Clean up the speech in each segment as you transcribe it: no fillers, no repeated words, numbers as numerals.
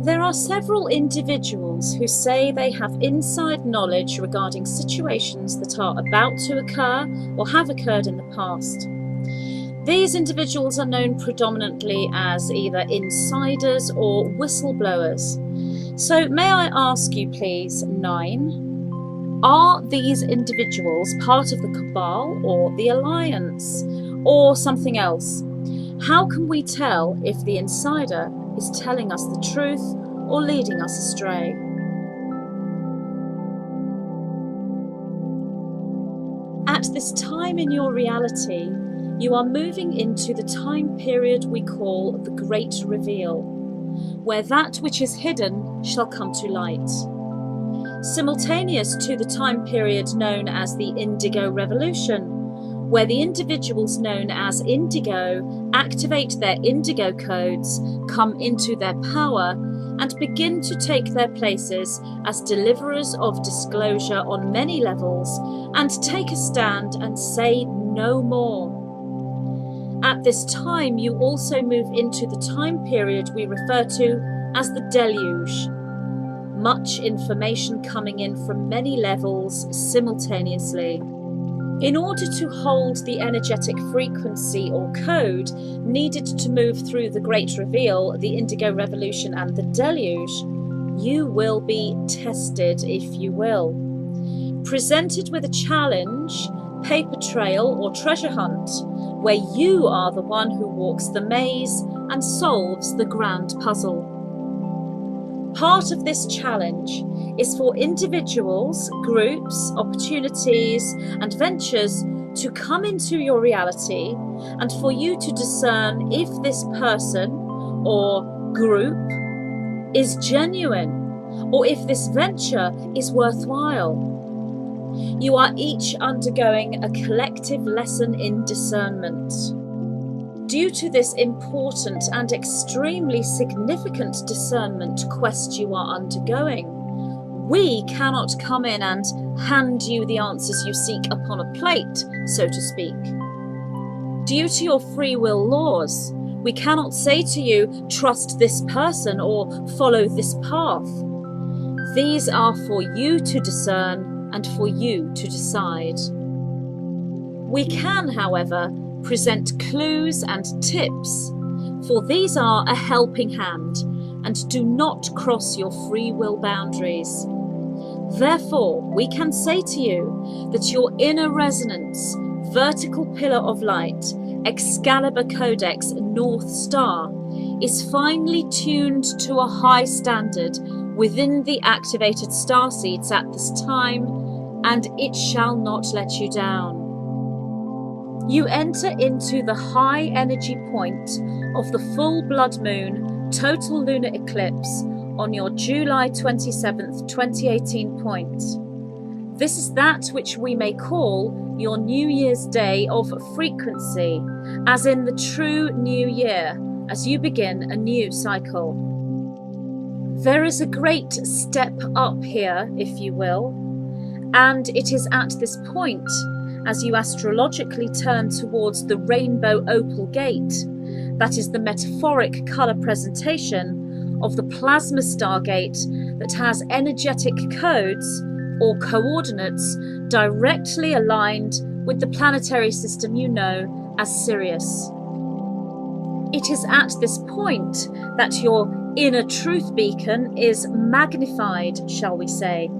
There are several individuals who say they have inside knowledge regarding situations that are about to occur or have occurred in the past. These individuals are known predominantly as either insiders or whistleblowers. So may I ask you please, 9, are these individuals part of the cabal or the alliance or something else? How can we tell if the insider is telling us the truth or leading us astray? At this time in your reality, you are moving into the time period we call the Great Reveal, where that which is hidden shall come to light. Simultaneous to the time period known as the Indigo Revolution, where the individuals known as Indigo activate their Indigo codes, come into their power, and begin to take their places as deliverers of disclosure on many levels, and take a stand and say no more. At this time, you also move into the time period we refer to as the Deluge. Much information coming in from many levels simultaneously. In order to hold the energetic frequency or code needed to move through the Great Reveal, the Indigo Revolution and the Deluge, you will be tested, if you will. Presented with a challenge, paper trail or treasure hunt, where you are the one who walks the maze and solves the grand puzzle. Part of this challenge is for individuals, groups, opportunities and ventures to come into your reality and for you to discern if this person or group is genuine or if this venture is worthwhile. You are each undergoing a collective lesson in discernment. Due to this important and extremely significant discernment quest you are undergoing, we cannot come in and hand you the answers you seek upon a plate, so to speak. Due to your free will laws, we cannot say to you, trust this person or follow this path. These are for you to discern and for you to decide. We can, however, present clues and tips, for these are a helping hand and do not cross your free will boundaries. Therefore, we can say to you that your inner resonance, vertical pillar of light, Excalibur Codex North Star, is finely tuned to a high standard within the activated starseeds at this time, and it shall not let you down. You enter into the high energy point of the full blood moon total lunar eclipse on your July 27th, 2018 point. This is that which we may call your New Year's Day of frequency, as in the true new year, as you begin a new cycle. There is a great step up here, if you will, and it is at this point, as you astrologically turn towards the rainbow opal gate, that is the metaphoric colour presentation of the plasma stargate that has energetic codes or coordinates directly aligned with the planetary system you know as Sirius. It is at this point that your inner truth beacon is magnified, shall we say.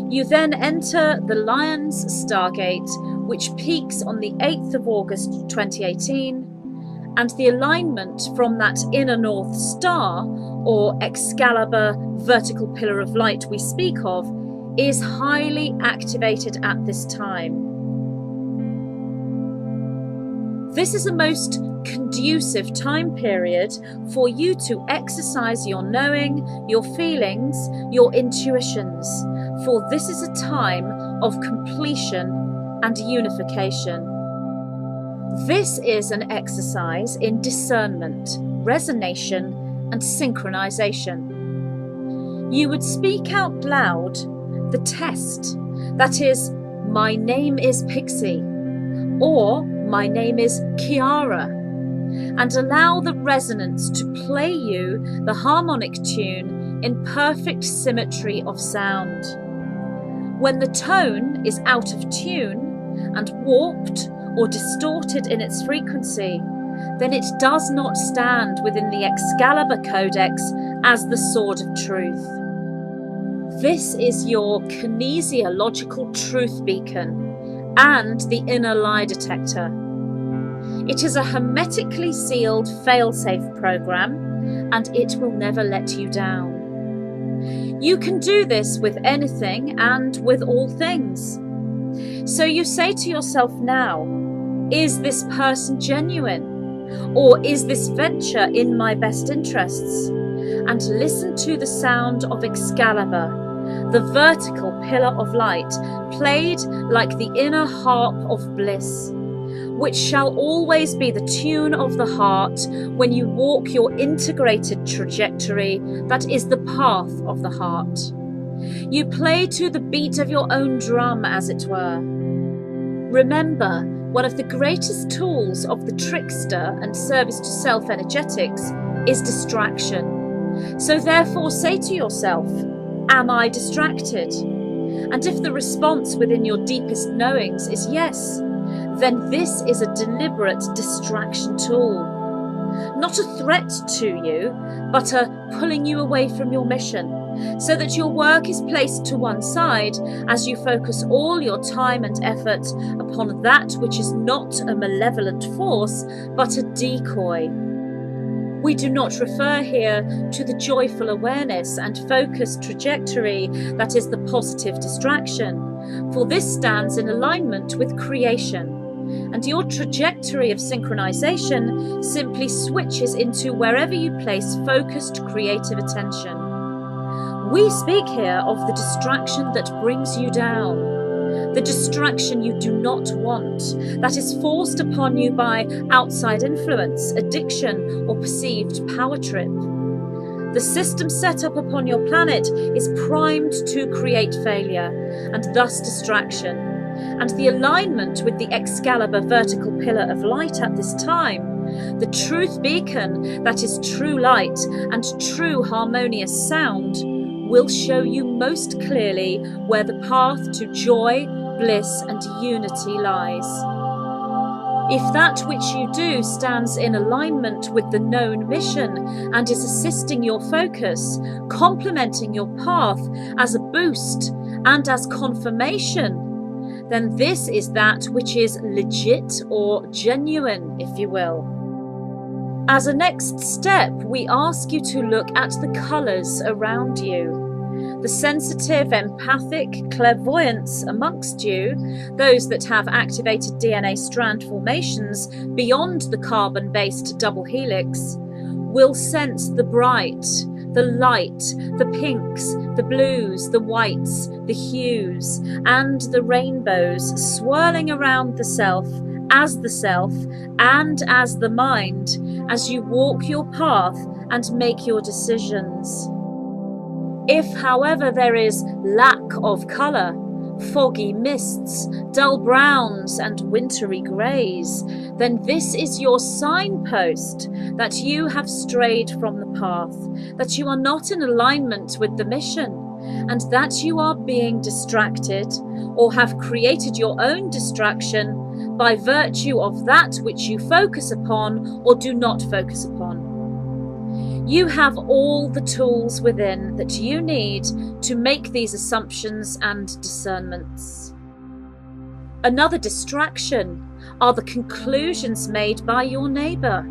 You then enter the Lion's Stargate, which peaks on the 8th of August 2018, and the alignment from that inner North Star, or Excalibur vertical pillar of light we speak of, is highly activated at this time. This is a most conducive time period for you to exercise your knowing, your feelings, your intuitions, for this is a time of completion and unification. This is an exercise in discernment, resonation, and synchronization. You would speak out loud the test, that is, my name is Pixie, or my name is Kiara. and allow the resonance to play you the harmonic tune in perfect symmetry of sound. When the tone is out of tune and warped or distorted in its frequency, then it does not stand within the Excalibur Codex as the sword of truth. This is your kinesiological truth beacon and the inner lie detector. It is a hermetically sealed fail-safe program, and it will never let you down. You can do this with anything and with all things. So you say to yourself now, is this person genuine? Or is this venture in my best interests? And listen to the sound of Excalibur, the vertical pillar of light, played like the inner harp of bliss, which shall always be the tune of the heart when you walk your integrated trajectory that is the path of the heart. You play to the beat of your own drum, as it were. Remember, one of the greatest tools of the trickster and service to self energetics is distraction. So therefore say to yourself, am I distracted? And if the response within your deepest knowings is yes, then this is a deliberate distraction tool. Not a threat to you, but a pulling you away from your mission, so that your work is placed to one side as you focus all your time and effort upon that which is not a malevolent force, but a decoy. We do not refer here to the joyful awareness and focused trajectory that is the positive distraction, for this stands in alignment with creation. And your trajectory of synchronization simply switches into wherever you place focused creative attention. We speak here of the distraction that brings you down, the distraction you do not want, that is forced upon you by outside influence, addiction, or perceived power trip. The system set up upon your planet is primed to create failure, and thus distraction. And the alignment with the Excalibur vertical pillar of light at this time, the truth beacon that is true light and true harmonious sound, will show you most clearly where the path to joy, bliss, and unity lies. If that which you do stands in alignment with the known mission and is assisting your focus, complementing your path as a boost and as confirmation, then this is that which is legit or genuine, if you will. As a next step, we ask you to look at the colours around you. The sensitive, empathic clairvoyants amongst you, those that have activated DNA strand formations beyond the carbon-based double helix, will sense the bright, the light, the pinks, the blues, the whites, the hues, and the rainbows swirling around the self and as the mind as you walk your path and make your decisions. If, however, there is lack of colour, foggy mists, dull browns, and wintry greys, then this is your signpost that you have strayed from the path, that you are not in alignment with the mission, and that you are being distracted or have created your own distraction by virtue of that which you focus upon or do not focus upon. You have all the tools within that you need to make these assumptions and discernments. Another distraction are the conclusions made by your neighbour.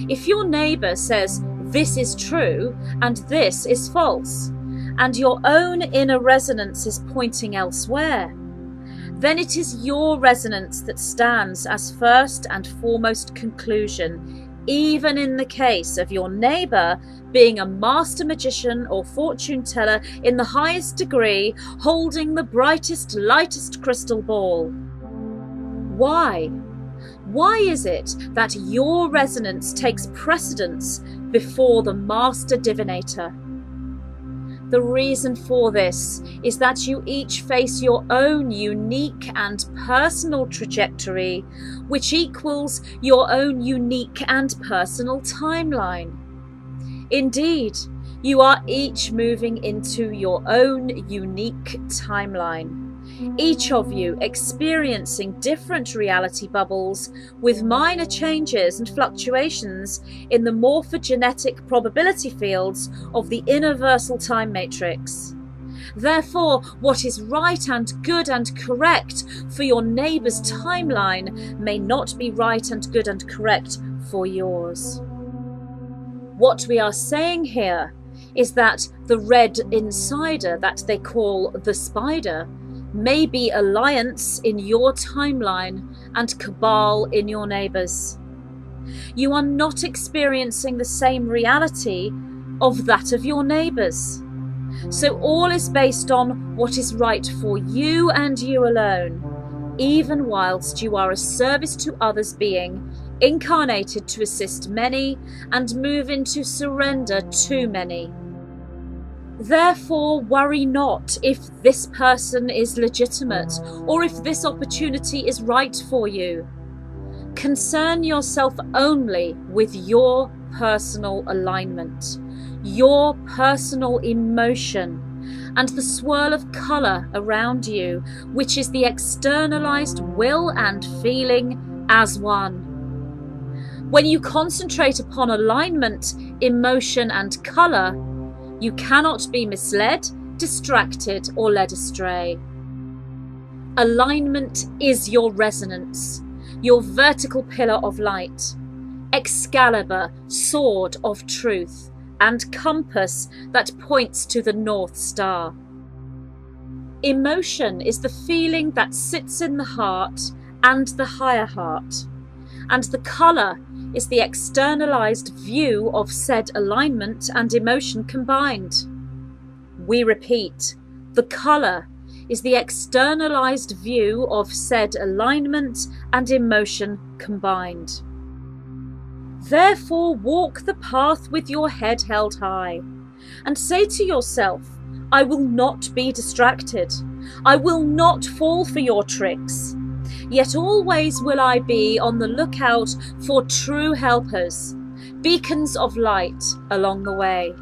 If your neighbour says this is true and this is false, and your own inner resonance is pointing elsewhere, then it is your resonance that stands as first and foremost conclusion, even in the case of your neighbour being a master magician or fortune teller in the highest degree, holding the brightest, lightest crystal ball. Why? Why is it that your resonance takes precedence before the master divinator? The reason for this is that you each face your own unique and personal trajectory, which equals your own unique and personal timeline. Indeed, you are each moving into your own unique timeline. Each of you experiencing different reality bubbles with minor changes and fluctuations in the morphogenetic probability fields of the universal time matrix. Therefore, what is right and good and correct for your neighbour's timeline may not be right and good and correct for yours. What we are saying here is that the red insider that they call the spider may be alliance in your timeline and cabal in your neighbours. You are not experiencing the same reality of that of your neighbours. So all is based on what is right for you and you alone, even whilst you are a service to others being incarnated to assist many and move into surrender to many. Therefore, worry not if this person is legitimate or if this opportunity is right for you. Concern yourself only with your personal alignment, your personal emotion, and the swirl of colour around you, which is the externalized will and feeling as one. When you concentrate upon alignment, emotion, and colour, you cannot be misled, distracted, or led astray. Alignment is your resonance, your vertical pillar of light, Excalibur, sword of truth, and compass that points to the North Star. Emotion is the feeling that sits in the heart and the higher heart, and the colour is the externalized view of said alignment and emotion combined. We repeat, the colour is the externalized view of said alignment and emotion combined. Therefore, walk the path with your head held high, and say to yourself, I will not be distracted. I will not fall for your tricks. Yet always will I be on the lookout for true helpers, beacons of light along the way.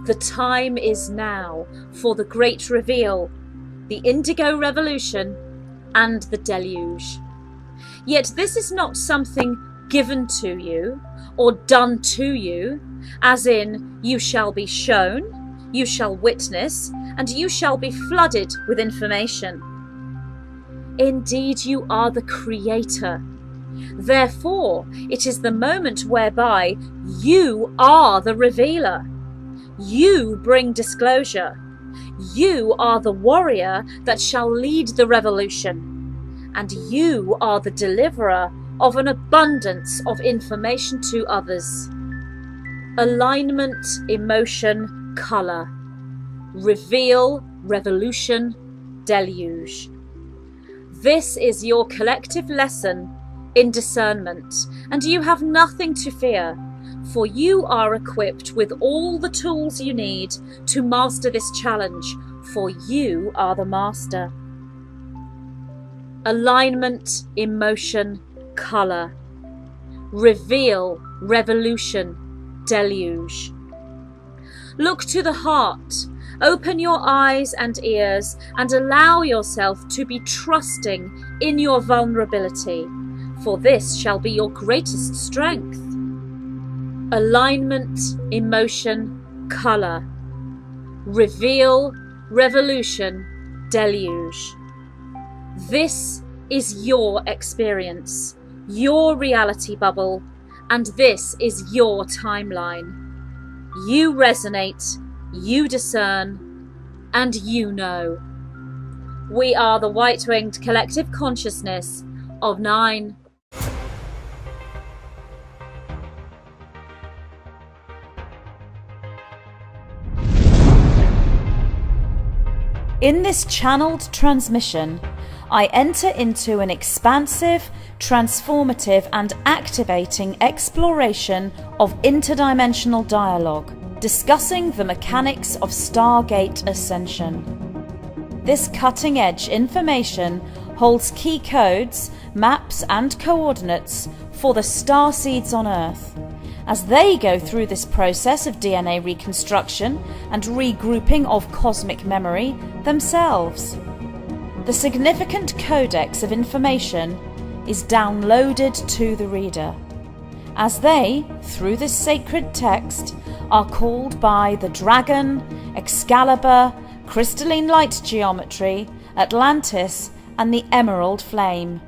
The time is now for the great reveal, the indigo revolution, and the deluge. Yet this is not something given to you or done to you, as in you shall be shown, you shall witness, and you shall be flooded with information. Indeed, you are the creator. Therefore, it is the moment whereby you are the revealer. You bring disclosure. You are the warrior that shall lead the revolution. And you are the deliverer of an abundance of information to others. Alignment, emotion, colour. Reveal, revolution, deluge. This is your collective lesson in discernment, and you have nothing to fear, for you are equipped with all the tools you need to master this challenge, for you are the master. Alignment, emotion, colour. Reveal, revolution, deluge. Look to the heart. Open your eyes and ears and allow yourself to be trusting in your vulnerability, for this shall be your greatest strength. Alignment, emotion, colour. Reveal, revolution, deluge. This is your experience, your reality bubble, and this is your timeline. You resonate, you discern, and you know. We are the white-winged collective consciousness of 9. In this channeled transmission, I enter into an expansive, transformative, and activating exploration of interdimensional dialogue. discussing the mechanics of Stargate ascension. This cutting-edge information holds key codes, maps and coordinates for the starseeds on Earth, as they go through this process of DNA reconstruction and regrouping of cosmic memory themselves. The significant codex of information is downloaded to the reader, as they, through this sacred text, are called by the Dragon, Excalibur, Crystalline Light Geometry, Atlantis, and the Emerald Flame.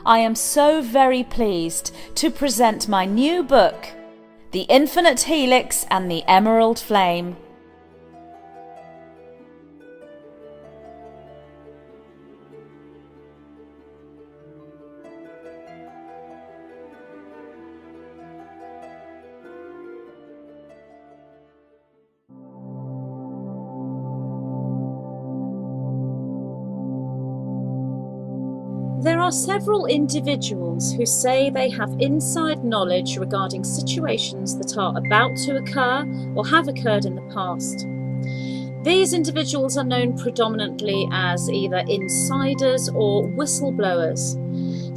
I am so very pleased to present my new book, The Infinite Helix and the Emerald Flame. There are several individuals who say they have inside knowledge regarding situations that are about to occur or have occurred in the past. These individuals are known predominantly as either insiders or whistleblowers.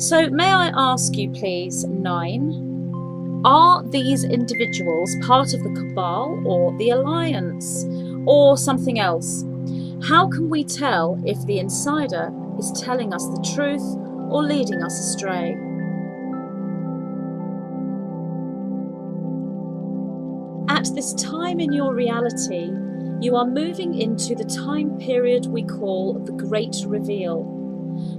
So may I ask you please, 9, are these individuals part of the Cabal or the Alliance or something else? How can we tell if the insider is telling us the truth or leading us astray? At this time in your reality, you are moving into the time period we call the Great Reveal,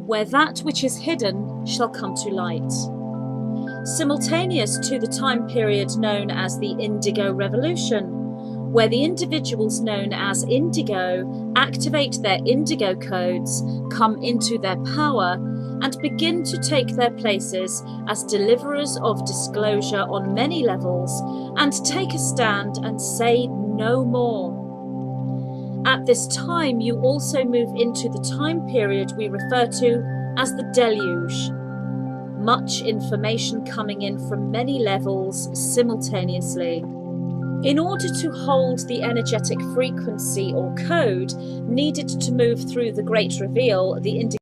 where that which is hidden shall come to light. Simultaneous to the time period known as the Indigo Revolution, where the individuals known as Indigo activate their Indigo codes, come into their power, and begin to take their places as deliverers of disclosure on many levels, and take a stand and say no more. At this time, you also move into the time period we refer to as the Deluge. Much information coming in from many levels simultaneously. In order to hold the energetic frequency or code needed to move through the Great Reveal, the